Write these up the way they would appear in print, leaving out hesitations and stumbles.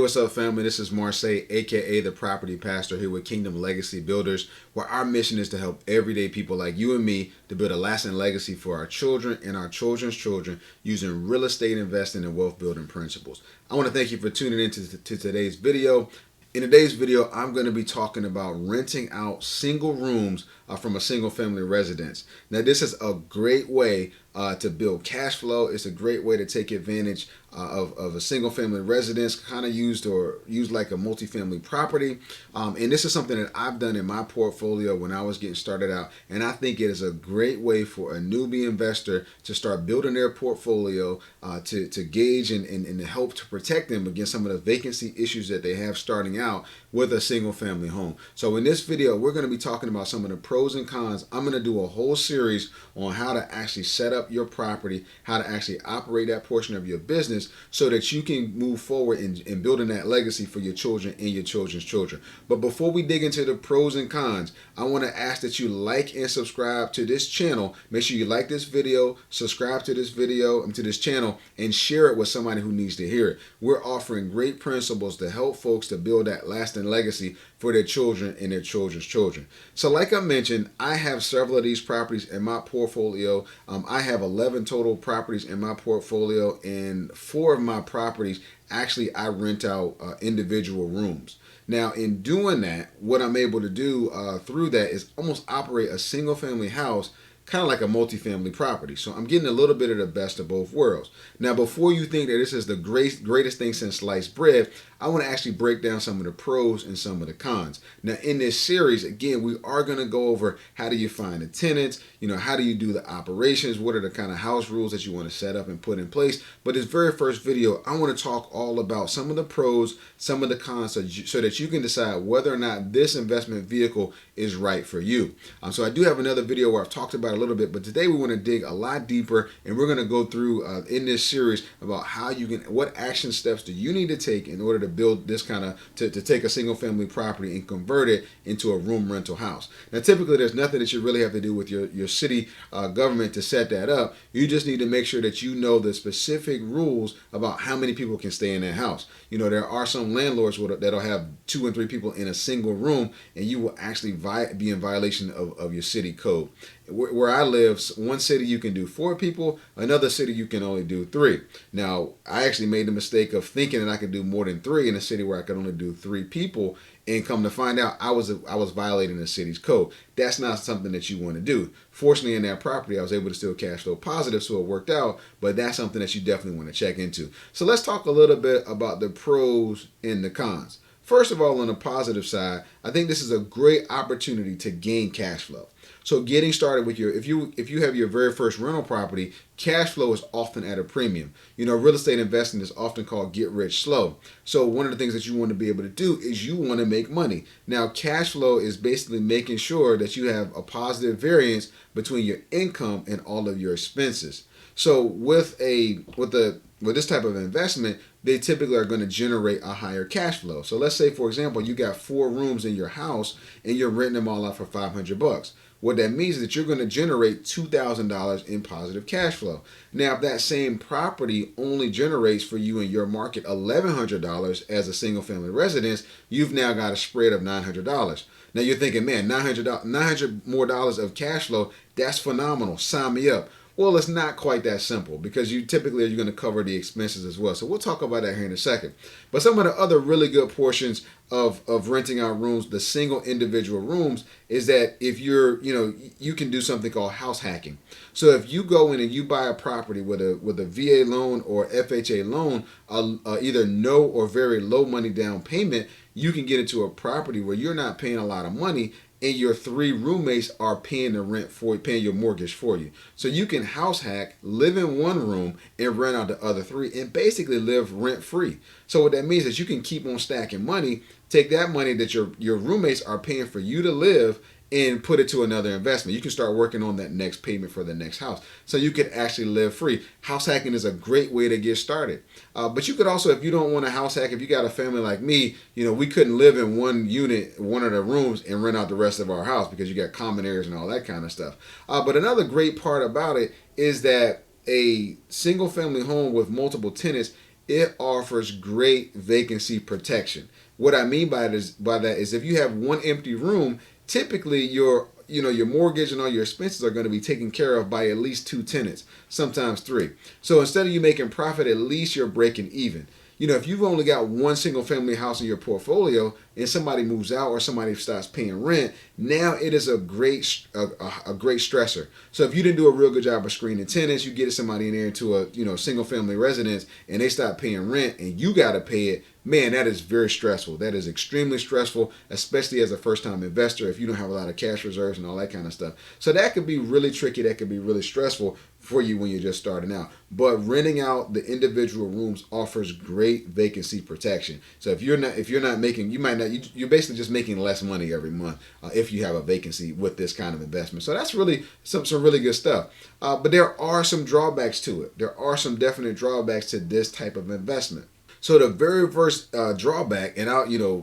what's up, family? This is Marseille, aka the Property Pastor, here with Kingdom Legacy Builders, where our mission is to help everyday people like you and me to build a lasting legacy for our children and our children's children using real estate investing and wealth building principles. I want to thank you for tuning in to today's video. In today's video, I'm going to be talking about renting out single rooms from a single family residence. Now, this is a great way to build cash flow. It's a great way to take advantage of a single family residence, kind of used like a multifamily property. And this is something that I've done in my portfolio when I was getting started out. And I think it is a great way for a newbie investor to start building their portfolio, to gauge and to help to protect them against some of the vacancy issues that they have starting out with a single family home. So in this video, we're going to be talking about some of the pros and cons. I'm going to do a whole series on how to actually set up your property, how to actually operate that portion of your business so that you can move forward in building that legacy for your children and your children's children. But before we dig into the pros and cons, I want to ask that you like and subscribe to this channel. Make sure you like this video, subscribe to this video and to this channel, and share it with somebody who needs to hear it. We're offering great principles to help folks to build that lasting legacy for their children and their children's children. So like I mentioned, I have several of these properties in my portfolio. I have 11 total properties in my portfolio, and 4 of my properties actually I rent out individual rooms. Now, in doing that, what I'm able to do through that is almost operate a single family house kind of like a multifamily property. So I'm getting a little bit of the best of both worlds. Now, before you think that this is the greatest thing since sliced bread, I want to actually break down some of the pros and some of the cons. Now, in this series, again, we are going to go over how do you find the tenants, how do you do the operations, what are the kind of house rules that you want to set up and put in place. But this very first video, I want to talk all about some of the pros, some of the cons, so that you can decide whether or not this investment vehicle is right for you. So I do have another video where I've talked about it a little bit, but today we want to dig a lot deeper, and we're going to go through in this series about how you can, what action steps do you need to take in order to build this kind of, to take a single family property and convert it into a room rental house. Now, typically there's nothing that you really have to do with your city government to set that up. You just need to make sure that you know the specific rules about how many people can stay in that house. There are some landlords that'll have 2 and 3 people in a single room, and you will actually be in violation of your city code. Where I live, one city you can do 4 people, another city you can only do 3. Now, I actually made the mistake of thinking that I could do more than 3 in a city where I could only do 3 people, and come to find out I was violating the city's code. That's not something that you want to do. Fortunately, in that property, I was able to still cash flow positive, so it worked out, but that's something that you definitely want to check into. So let's talk a little bit about the pros and the cons. First of all, on the positive side, I think this is a great opportunity to gain cash flow. So getting started with if you have your very first rental property, cash flow is often at a premium. Real estate investing is often called get rich slow. So one of the things that you want to be able to do is you want to make money. Now, cash flow is basically making sure that you have a positive variance between your income and all of your expenses. So with this type of investment, they typically are going to generate a higher cash flow. So let's say, for example, you got 4 rooms in your house and you're renting them all out for $500. What that means is that you're going to generate $2,000 in positive cash flow. Now, if that same property only generates for you in your market $1,100 as a single family residence, you've now got a spread of $900. Now you're thinking, man, $900 more dollars of cash flow, that's phenomenal. Sign me up. Well, it's not quite that simple, because you're going to cover the expenses as well. So we'll talk about that here in a second. But some of the other really good portions of renting out rooms, the single individual rooms, is that if you can do something called house hacking. So if you go in and you buy a property with a VA loan or FHA loan, either no or very low money down payment, you can get into a property where you're not paying a lot of money, and your 3 roommates are paying the rent for you, paying your mortgage for you. So you can house hack, live in one room, and rent out the other 3, and basically live rent free. So what that means is you can keep on stacking money, take that money that your roommates are paying for you to live, and put it to another investment. You can start working on that next payment for the next house. So you could actually live free. House hacking is a great way to get started. But you could also, if you don't want to house hack, if you got a family like me, we couldn't live in one unit, one of the rooms, and rent out the rest of our house because you got common areas and all that kind of stuff. But another great part about it is that a single family home with multiple tenants it offers great vacancy protection. What I mean by that is if you have one empty room, typically your mortgage and all your expenses are going to be taken care of by at least two tenants, sometimes three. So instead of you making profit, at least you're breaking even. If you've only got one single family house in your portfolio and somebody moves out or somebody starts paying rent, now it is a great stressor. So if you didn't do a real good job of screening tenants, you get somebody in there into a single family residence and they stop paying rent and you got to pay it. Man, that is very stressful. That is extremely stressful, especially as a first-time investor if you don't have a lot of cash reserves and all that kind of stuff. So that could be really tricky. That could be really stressful for you when you're just starting out. But renting out the individual rooms offers great vacancy protection. So if you're not making, you're basically just making less money every month if you have a vacancy with this kind of investment. So that's really some really good stuff. But there are some drawbacks to it. There are some definite drawbacks to this type of investment. So the very first drawback, and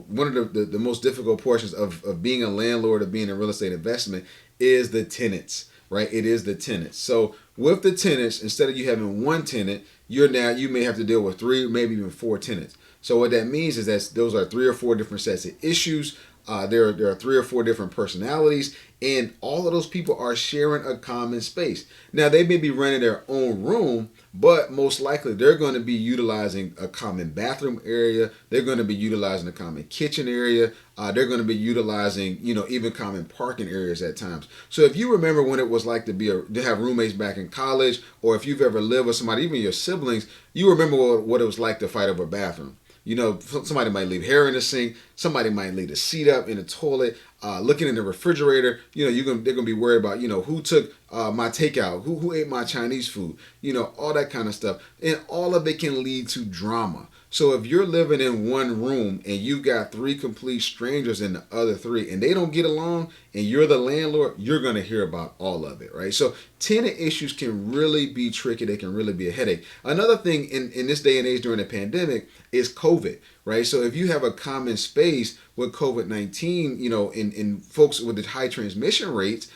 one of the most difficult portions of being a landlord, of being a real estate investment, is the tenants, right? It is the tenants. So with the tenants, instead of you having one tenant, you may have to deal with three, maybe even four tenants. So what that means is that those are three or four different sets of issues. There are three or four different personalities, and all of those people are sharing a common space. Now, they may be renting their own room, but most likely they're going to be utilizing a common bathroom area. They're going to be utilizing a common kitchen area. They're going to be utilizing, even common parking areas at times. So if you remember when it was like to have roommates back in college, or if you've ever lived with somebody, even your siblings, you remember what it was like to fight over a bathroom. Somebody might leave hair in the sink. Somebody might leave the seat up in the toilet. Looking in the refrigerator, they're gonna be worried about, who took my takeout, who ate my Chinese food, all that kind of stuff, and all of it can lead to drama. So if you're living in one room and you've got three complete strangers in the other three, and they don't get along, and you're the landlord, you're gonna hear about all of it, right? So tenant issues can really be tricky. They can really be a headache. Another thing in this day and age during the pandemic is COVID, right? So if you have a common space with COVID-19, in folks with the high transmission rates,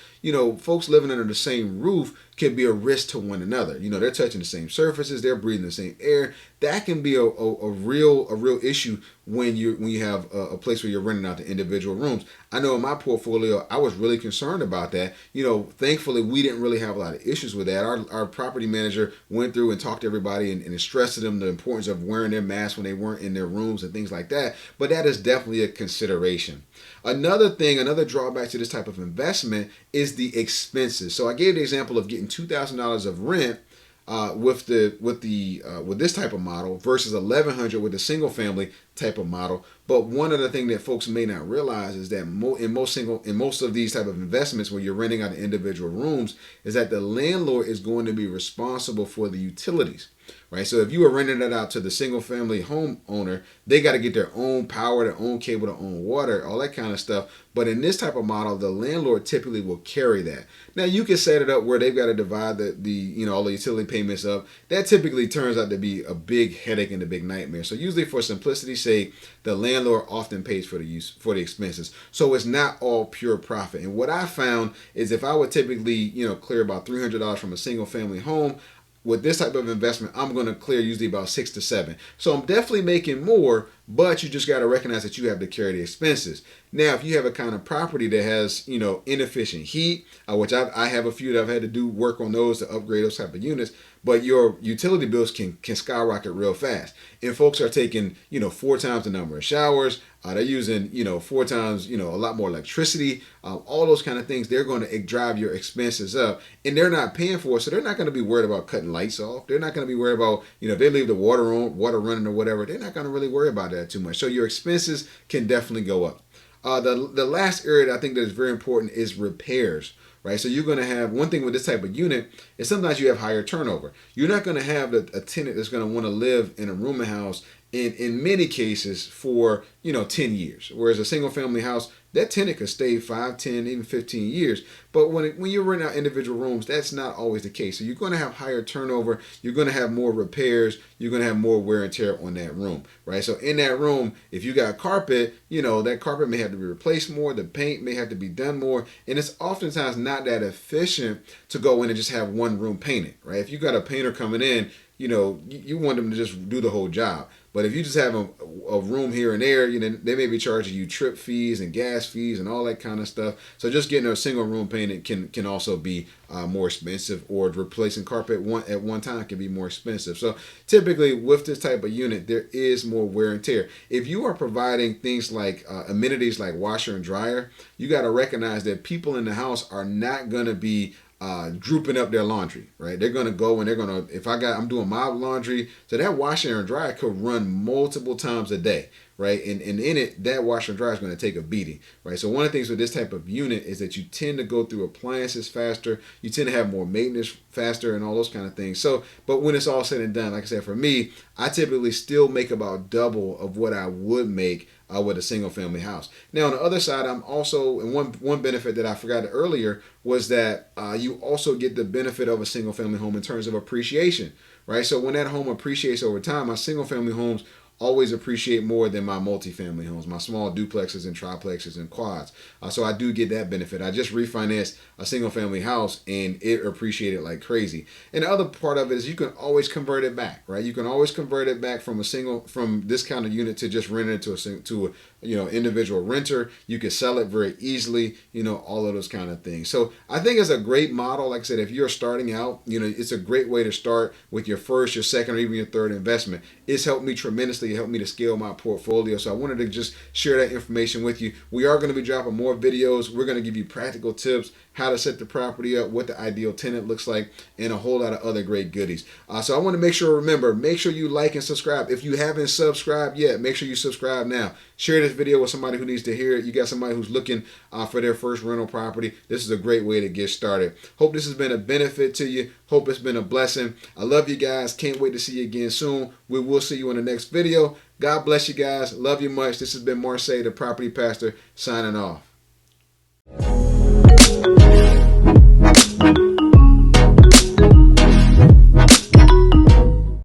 folks living under the same roof can be a risk to one another. They're touching the same surfaces, they're breathing the same air. That can be a real issue when you have a place where you're renting out the individual rooms. I know in my portfolio, I was really concerned about that. Thankfully, we didn't really have a lot of issues with that. Our property manager went through and talked to everybody and stressed to them the importance of wearing their masks when they weren't in their rooms and things like that. But that is definitely a consideration. Another drawback to this type of investment is the expenses. So I gave the example of getting $2,000 of rent with this type of model versus $1,100 with the single family type of model. But one other thing that folks may not realize is that in most of these type of investments where you're renting out individual rooms is that the landlord is going to be responsible for the utilities. Right, so if you were renting it out to the single family homeowner, they got to get their own power, their own cable, their own water, all that kind of stuff. But in this type of model, the landlord typically will carry that. Now you can set it up where they've got to divide all the utility payments up. That typically turns out to be a big headache and a big nightmare. So usually, for simplicity's sake, the landlord often pays for the expenses. So it's not all pure profit. And what I found is if I would typically clear about $300 from a single family home, with this type of investment, I'm going to clear usually about 6 to 7. So I'm definitely making more, but you just got to recognize that you have to carry the expenses. Now, if you have a kind of property that has, inefficient heat, which I have a few that I've had to do work on those to upgrade those type of units, but your utility bills can skyrocket real fast. And folks are taking, 4 times the number of showers. They're using, 4 times, a lot more electricity. All those kind of things, they're going to drive your expenses up. And they're not paying for it, so they're not going to be worried about cutting lights off. They're not going to be worried about, if they leave the water running or whatever, they're not going to really worry about that too much. So your expenses can definitely go up. The last area that I think that is very important is repairs, right? So you're going to have one thing with this type of unit is sometimes you have higher turnover. You're not going to have a tenant that's going to want to live in a rooming house in many cases for 10 years, whereas a single family house, that tenant could stay 5, 10, even 15 years. But when you rent out individual rooms, that's not always the case. So you're going to have higher turnover. You're going to have more repairs. You're going to have more wear and tear on that room, right? So in that room, if you got carpet, that carpet may have to be replaced more. The paint may have to be done more. And it's oftentimes not that efficient to go in and just have one room painted, right? If you got a painter coming in, you want them to just do the whole job. But if you just have a room here and there, they may be charging you trip fees and gas fees and all that kind of stuff. So just getting a single room painted can also be more expensive, or replacing carpet at one time can be more expensive. So typically with this type of unit, there is more wear and tear. If you are providing things like amenities like washer and dryer, you got to recognize that people in the house are not going to be drooping up their laundry, right? They're gonna go and they're gonna, if I'm doing my laundry, so that washer and dryer could run multiple times a day, right? And in it, that washer and dryer is gonna take a beating, right? So one of the things with this type of unit is that you tend to go through appliances faster, you tend to have more maintenance faster, and all those kind of things. So, but when it's all said and done, like I said, for me, I typically still make about double of what I would make with a single family house. Now on the other side, I'm also, and one benefit that I forgot earlier was that you also get the benefit of a single family home in terms of appreciation, right? So when that home appreciates over time, my single family homes always appreciate more than my multifamily homes, my small duplexes and triplexes and quads. So I do get that benefit. I just refinanced a single family house and it appreciated like crazy. And the other part of it is you can always convert it back, right? You can always convert it back from this kind of unit to just rent it to a individual renter. You can sell it very easily, all of those kind of things. So I think it's a great model. Like I said, if you're starting out, it's a great way to start with your first, your second, or even your third investment. It's helped me tremendously. It helped me to scale my portfolio. So I wanted to just share that information with you. We are going to be dropping more videos. We're going to give you practical tips, how to set the property up, what the ideal tenant looks like, and a whole lot of other great goodies. So I want to make sure you like and subscribe. If you haven't subscribed yet, make sure you subscribe now. Share this video with somebody who needs to hear it. You got somebody who's looking for their first rental property. This is a great way to get started. Hope this has been a benefit to you. Hope it's been a blessing. I love you guys. Can't wait to see you again soon. We will see you in the next video. God bless you guys. Love you much. This has been Marseille, the property pastor, signing off.